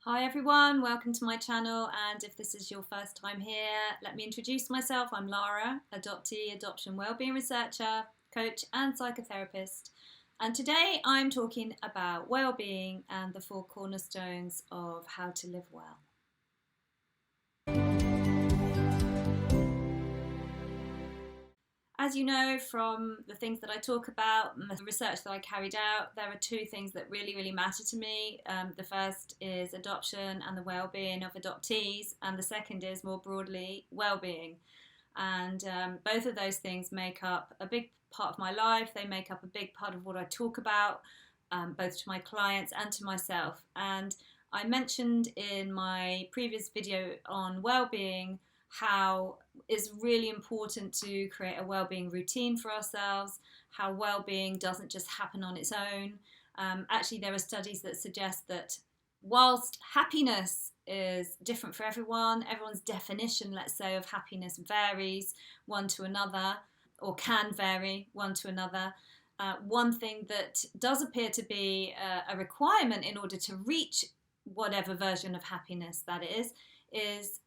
Hi everyone, welcome to my channel, and if this is your first time here, let me introduce myself. I'm Lara, adoptee, adoption wellbeing researcher, coach and psychotherapist, and today I'm talking about wellbeing and the four cornerstones of how to live well. As you know from the things that I talk about and the research that I carried out, there are two things that really matter to me. The first is adoption and the well-being of adoptees, and the second is more broadly well-being. And both of those things make up a big part of my life. They make up a big part of what I talk about, both to my clients and to myself. And I mentioned in my previous video on well-being how it's really important to create a well-being routine for ourselves, how well-being doesn't just happen on its own. Actually, there are studies that suggest that whilst happiness is different for everyone, everyone's definition, let's say, of happiness varies one to another, or can vary one to another. One thing that does appear to be a requirement in order to reach whatever version of happiness that is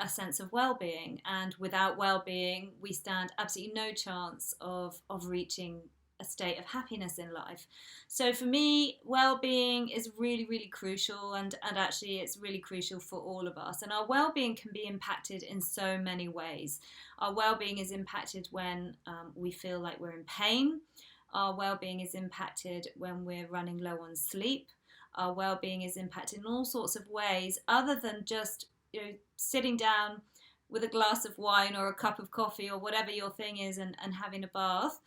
a sense of well-being, and without well-being we stand absolutely no chance of reaching a state of happiness in life. So for me, well-being is really crucial, and actually it's really crucial for all of us, and our well-being can be impacted in so many ways. Our well-being is impacted when we feel like we're in pain. Our well-being is impacted when we're running low on sleep. Our well-being is impacted in all sorts of ways other than just sitting down with a glass of wine or a cup of coffee or whatever your thing is and having a bath.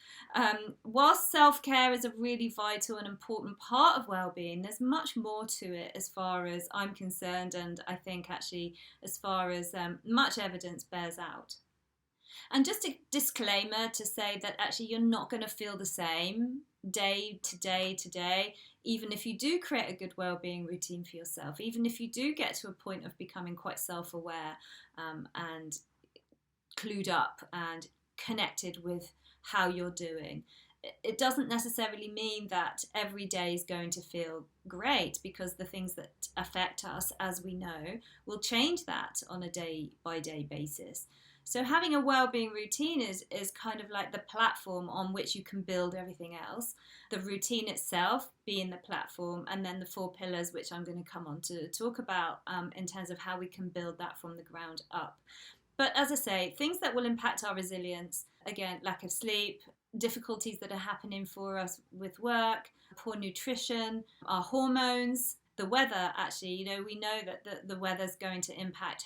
Whilst self-care is a really vital and important part of well-being, there's much more to it as far as I'm concerned, and I think actually as far as much evidence bears out. And just a disclaimer to say that actually you're not going to feel the same day to day, even if you do create a good well-being routine for yourself, even if you do get to a point of becoming quite self-aware and clued up and connected with how you're doing. It doesn't necessarily mean that every day is going to feel great, because the things that affect us, as we know, will change that on a day-by-day basis. So having a well-being routine is kind of like the platform on which you can build everything else. The routine itself being the platform, and then the four pillars, which I'm going to come on to talk about in terms of how we can build that from the ground up. But as I say, things that will impact our resilience, again, lack of sleep, difficulties that are happening for us with work, poor nutrition, our hormones, the weather. Actually, we know that the weather's going to impact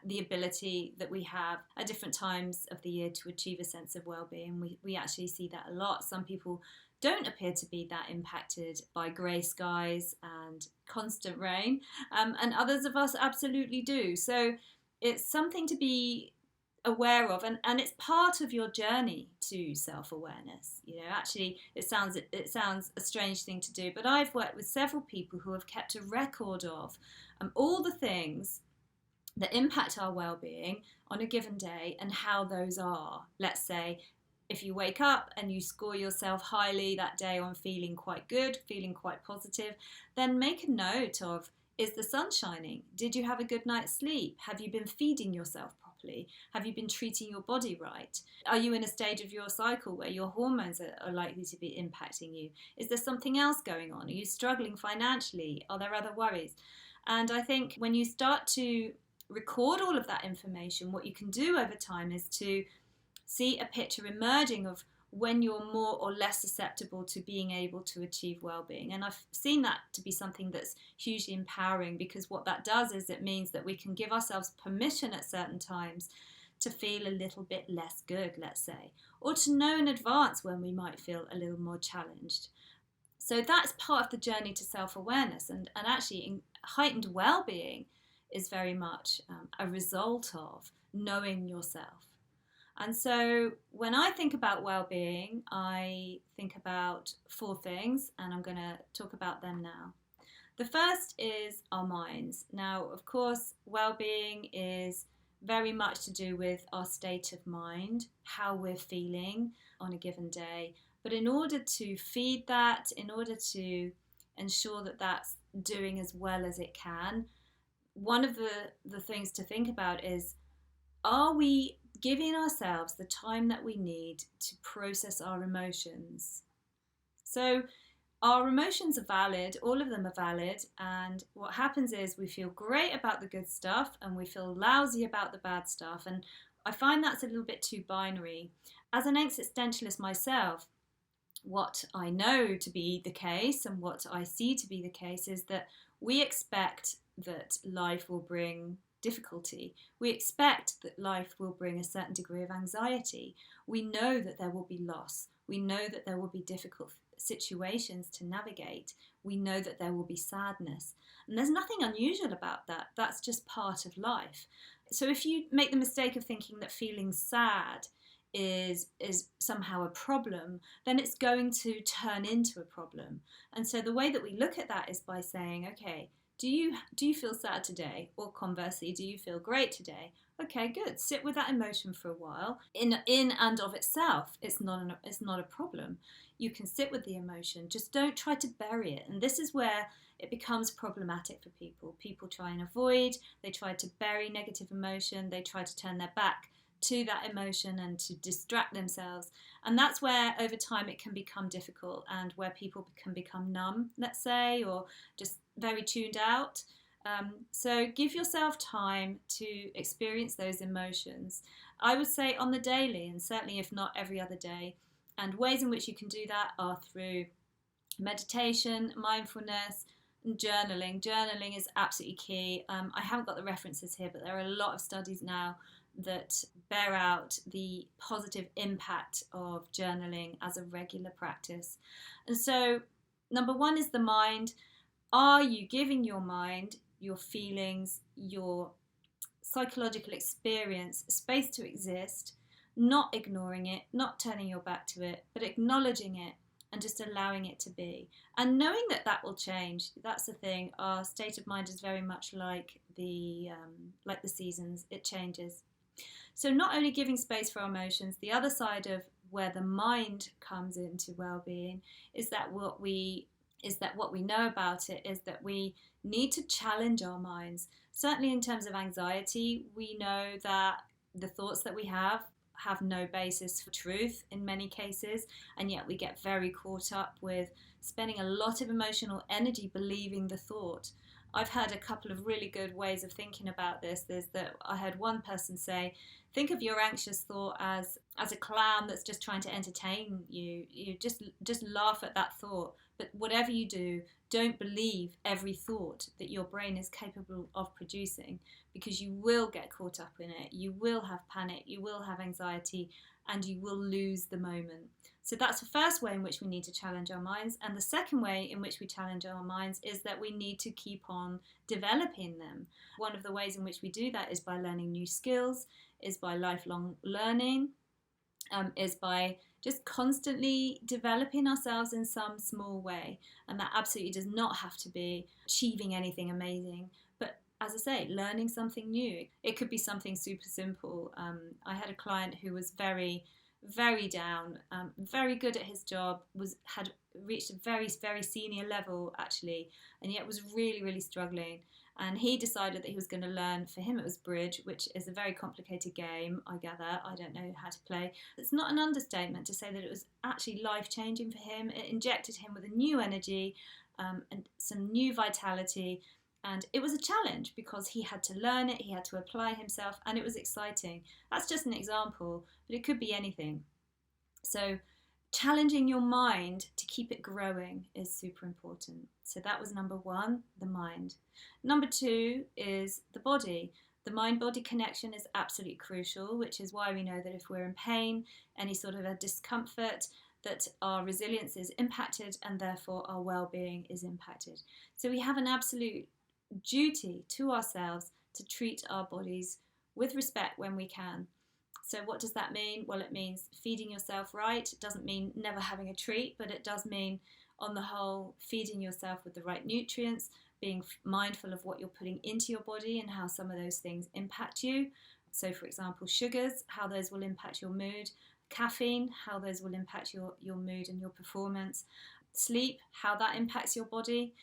the ability that we have at different times of the year to achieve a sense of well-being. We actually see that a lot. Some people don't appear to be that impacted by grey skies and constant rain, and others of us absolutely do. So it's something to be aware of, and it's part of your journey to self-awareness. Actually it sounds a strange thing to do, but I've worked with several people who have kept a record of all the things that impact our well-being on a given day and how those are. Let's say if you wake up and you score yourself highly that day on feeling quite good, feeling quite positive, then make a note of: is the sun shining? Did you have a good night's sleep? Have you been feeding yourself properly? Have you been treating your body right? Are you in a stage of your cycle where your hormones are likely to be impacting you? Is there something else going on? Are you struggling financially? Are there other worries? And I think when you start to record all of that information, what you can do over time is to see a picture emerging of when you're more or less susceptible to being able to achieve well-being. And I've seen that to be something that's hugely empowering, because what that does is it means that we can give ourselves permission at certain times to feel a little bit less good, let's say, or to know in advance when we might feel a little more challenged. So that's part of the journey to self-awareness, and actually heightened well-being is very much a result of knowing yourself. And so when I think about well-being, I think about four things, and I'm going to talk about them now. The first is our minds. Now, of course, well-being is very much to do with our state of mind, how we're feeling on a given day. But in order to feed that, in order to ensure that that's doing as well as it can, one of the things to think about is, are we giving ourselves the time that we need to process our emotions? So our emotions are valid, all of them are valid, and what happens is we feel great about the good stuff and we feel lousy about the bad stuff. And I find that's a little bit too binary. As an existentialist myself, what I know to be the case and what I see to be the case is that we expect that life will bring difficulty. We expect that life will bring a certain degree of anxiety. We know that there will be loss. We know that there will be difficult situations to navigate. We know that there will be sadness. And there's nothing unusual about that. That's just part of life. So if you make the mistake of thinking that feeling sad is somehow a problem, then it's going to turn into a problem. And so the way that we look at that is by saying, okay, do you feel sad today? Or conversely, do you feel great today? Okay, good. Sit with that emotion for a while. In and of itself, it's not a problem. You can sit with the emotion. Just don't try to bury it. And this is where it becomes problematic for people. People try and avoid. They try to bury negative emotion. They try to turn their back to that emotion and to distract themselves. And that's where over time it can become difficult, and where people can become numb, let's say, or just very tuned out. So give yourself time to experience those emotions. I would say on the daily, and certainly if not every other day. And ways in which you can do that are through meditation, mindfulness, and journaling. Journaling is absolutely key. I haven't got the references here, but there are a lot of studies now that bear out the positive impact of journaling as a regular practice. And so, number one is the mind. Are you giving your mind, your feelings, your psychological experience space to exist, not ignoring it, not turning your back to it, but acknowledging it and just allowing it to be? And knowing that that will change. That's the thing. Our state of mind is very much like the seasons. It changes. So not only giving space for our emotions, the other side of where the mind comes into well-being is that what we know about it is that we need to challenge our minds. Certainly in terms of anxiety, we know that the thoughts that we have no basis for truth in many cases, and yet we get very caught up with spending a lot of emotional energy believing the thought. I've heard a couple of really good ways of thinking about this. I heard one person say, think of your anxious thought as a clown that's just trying to entertain you. You just laugh at that thought. But whatever you do, don't believe every thought that your brain is capable of producing, because you will get caught up in it. You will have panic, you will have anxiety, and you will lose the moment. So that's the first way in which we need to challenge our minds. And the second way in which we challenge our minds is that we need to keep on developing them. One of the ways in which we do that is by learning new skills, is by lifelong learning, is by just constantly developing ourselves in some small way. And that absolutely does not have to be achieving anything amazing. But as I say, learning something new. It could be something super simple. I had a client who was very, very down, very good at his job, had reached a very, very senior level actually, and yet was really, really struggling. And he decided that he was going to learn, for him it was bridge, which is a very complicated game, I gather. I don't know how to play. It's not an understatement to say that it was actually life-changing for him. It injected him with a new energy and some new vitality. And it was a challenge because he had to learn it, he had to apply himself, and it was exciting. That's just an example, but it could be anything. So challenging your mind to keep it growing is super important. So that was number one, the mind. Number two is the body. The mind-body connection is absolutely crucial, which is why we know that if we're in pain, any sort of a discomfort, that our resilience is impacted and therefore our well-being is impacted. So we have an absolute duty to ourselves to treat our bodies with respect when we can. So what does that mean? Well, it means feeding yourself right. It doesn't mean never having a treat, but it does mean, on the whole, feeding yourself with the right nutrients, being mindful of what you're putting into your body and how some of those things impact you. So, for example, sugars, how those will impact your mood. Caffeine, how those will impact your mood and your performance. Sleep, how that impacts your body.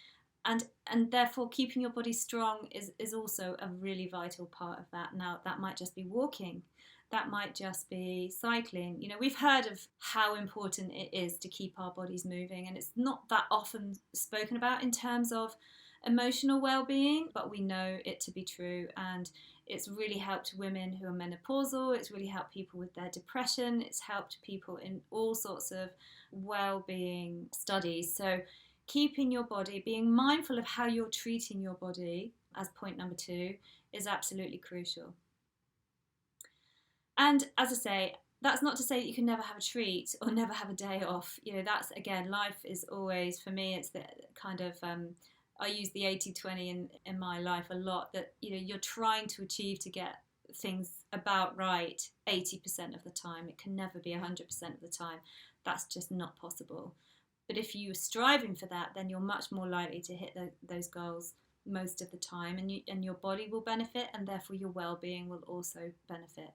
And therefore keeping your body strong is also a really vital part of that. Now that might just be walking, that might just be cycling. You know, we've heard of how important it is to keep our bodies moving, and it's not that often spoken about in terms of emotional well-being, but we know it to be true. And it's really helped women who are menopausal, it's really helped people with their depression, it's helped people in all sorts of well-being studies. So keeping your body, being mindful of how you're treating your body as point number 2 is absolutely crucial. And as I say, that's not to say that you can never have a treat or never have a day off. You know, that's, again, life is always, for me, it's the kind of, I use the 80-20 in my life a lot, that, you know, you're trying to achieve to get things about right 80% of the time. It can never be 100% of the time. That's just not possible. But if you're striving for that, then you're much more likely to hit those goals most of the time, and your body will benefit, and therefore your well-being will also benefit.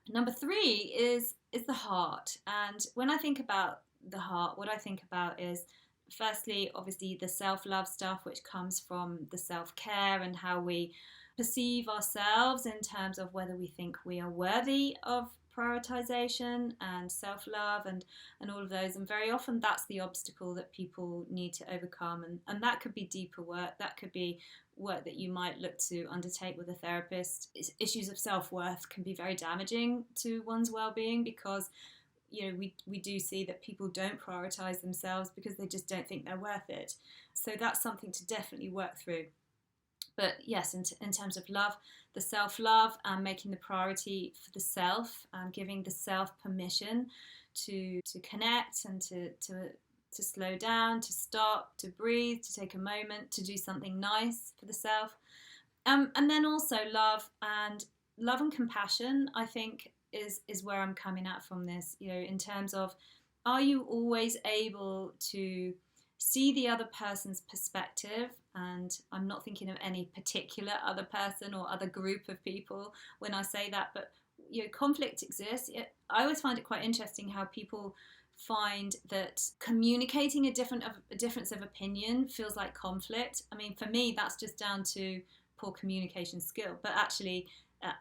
Number 3 is the heart. And when I think about the heart, what I think about is, firstly, obviously the self-love stuff, which comes from the self-care and how we perceive ourselves in terms of whether we think we are worthy of prioritization and self-love and all of those. And very often that's the obstacle that people need to overcome. And that could be deeper work. That could be work that you might look to undertake with a therapist. Issues of self-worth can be very damaging to one's well-being, because, you know, we do see that people don't prioritize themselves because they just don't think they're worth it. So that's something to definitely work through. But yes, in terms of love, the self-love and making the priority for the self, giving the self permission to connect and to slow down, to stop, to breathe, to take a moment, to do something nice for the self. And then also love and compassion, I think, is where I'm coming at from this, you know, in terms of, are you always able to see the other person's perspective? And I'm not thinking of any particular other person or other group of people when I say that, but, you know, conflict exists. I always find it quite interesting how people find that communicating a difference of opinion feels like conflict. I mean, for me, that's just down to poor communication skill, but actually,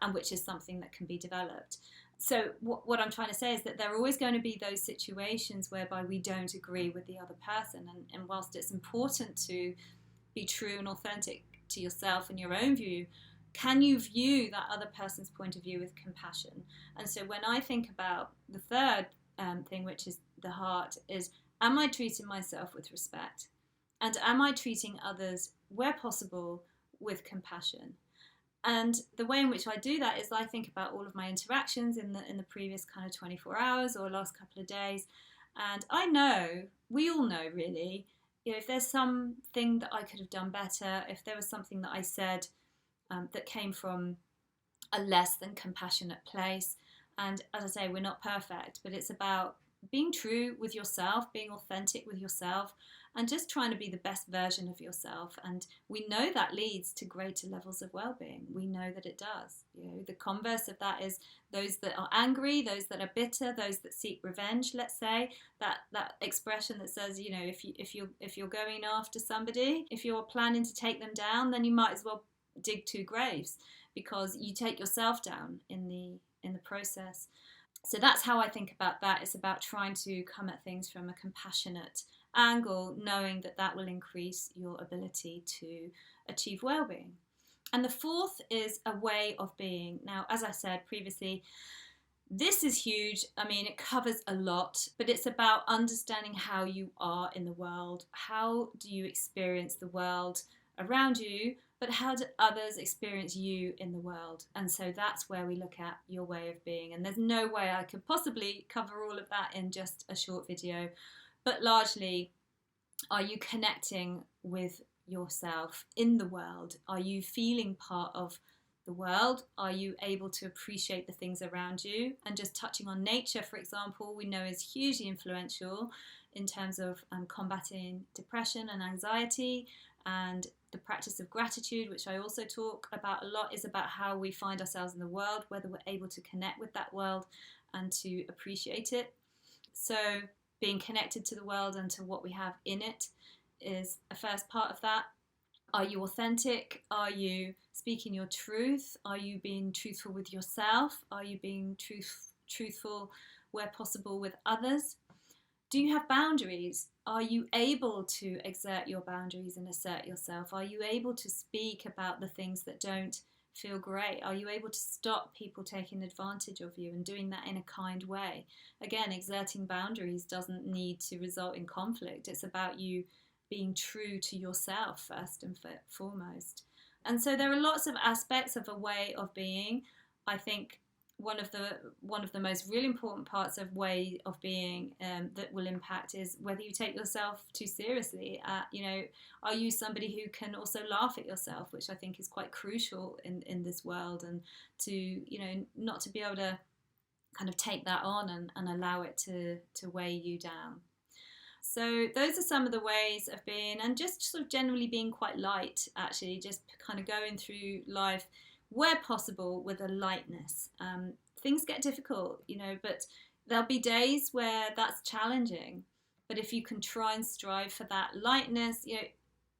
and which is something that can be developed. So what I'm trying to say is that there are always going to be those situations whereby we don't agree with the other person. And whilst it's important to be true and authentic to yourself and your own view, can you view that other person's point of view with compassion? And so when I think about the third thing, which is the heart, is, am I treating myself with respect? And am I treating others, where possible, with compassion? And the way in which I do that is I think about all of my interactions in the previous kind of 24 hours or last couple of days. And I know, we all know really, you know, if there's something that I could have done better, if there was something that I said that came from a less than compassionate place. And as I say, we're not perfect, but it's about being true with yourself, being authentic with yourself, and just trying to be the best version of yourself. And we know that leads to greater levels of well-being. We know that it does. You know, the converse of that is those that are angry, those that are bitter, those that seek revenge, let's say, that expression that says, you know, if you're going after somebody, if you're planning to take them down, then you might as well dig 2 graves, because you take yourself down in the process. So that's how I think about that. It's about trying to come at things from a compassionate angle, knowing that that will increase your ability to achieve well-being. And the fourth is a way of being. Now, as I said previously, this is huge. I mean, it covers a lot, but it's about understanding how you are in the world. How do you experience the world around you, but how do others experience you in the world? And so that's where we look at your way of being. And there's no way I could possibly cover all of that in just a short video. But largely, are you connecting with yourself in the world? Are you feeling part of the world? Are you able to appreciate the things around you? And just touching on nature, for example, we know is hugely influential in terms of combating depression and anxiety. And the practice of gratitude, which I also talk about a lot, is about how we find ourselves in the world, whether we're able to connect with that world and to appreciate it. So being connected to the world and to what we have in it is a first part of that. Are you authentic? Are you speaking your truth? Are you being truthful with yourself? Are you being truthful where possible with others? Do you have boundaries? Are you able to exert your boundaries and assert yourself? Are you able to speak about the things that don't feel great? Are you able to stop people taking advantage of you and doing that in a kind way? Again, exerting boundaries doesn't need to result in conflict. It's about you being true to yourself first and foremost. And so there are lots of aspects of a way of being. I think one of the most really important parts of way of being that will impact is whether you take yourself too seriously. Are you somebody who can also laugh at yourself, which I think is quite crucial in this world, and to not to be able to kind of take that on and allow it to weigh you down. So those are some of the ways of being, and just sort of generally being quite light, actually, just kind of going through life where possible with a lightness. Things get difficult, but there'll be days where that's challenging. But if you can try and strive for that lightness,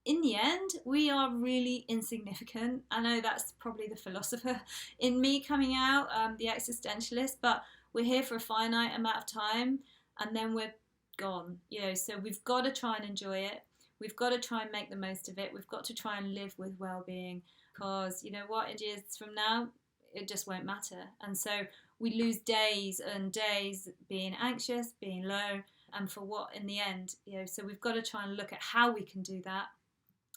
in the end, we are really insignificant. I know that's probably the philosopher in me coming out, the existentialist, but we're here for a finite amount of time, and then we're gone. So we've got to try and enjoy it. We've got to try and make the most of it. We've got to try and live with well-being, because in years from now, it just won't matter. And so we lose days and days being anxious, being low, and for what in the end? So we've got to try and look at how we can do that,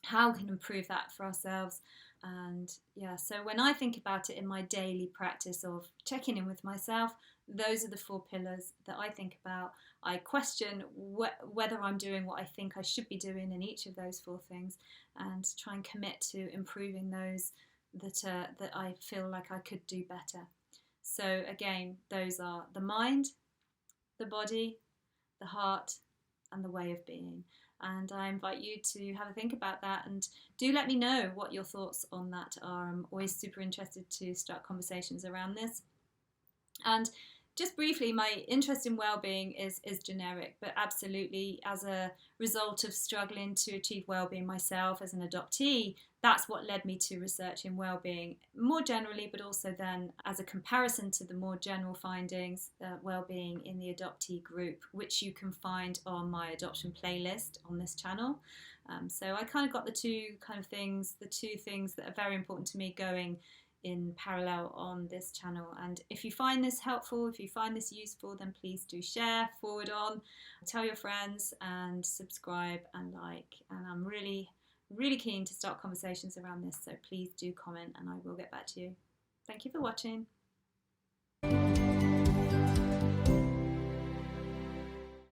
how we can improve that for ourselves. And so when I think about it in my daily practice of checking in with myself, those are the 4 pillars that I think about. I question whether I'm doing what I think I should be doing in each of those 4 things, and try and commit to improving those that I feel like I could do better. So again, those are the mind, the body, the heart, and the way of being. And I invite you to have a think about that, and do let me know what your thoughts on that are. I'm always super interested to start conversations around this. And just briefly, my interest in well-being is generic, but absolutely as a result of struggling to achieve well-being myself as an adoptee, that's what led me to researching well-being more generally, but also then as a comparison to the more general findings, well-being in the adoptee group, which you can find on my adoption playlist on this channel. So I kind of got the two things that are very important to me going in parallel on this channel. And if you find this helpful, if you find this useful, then please do share, forward on, tell your friends, and subscribe and like. And I'm really keen to start conversations around this, so please do comment and I will get back to you. Thank you for watching.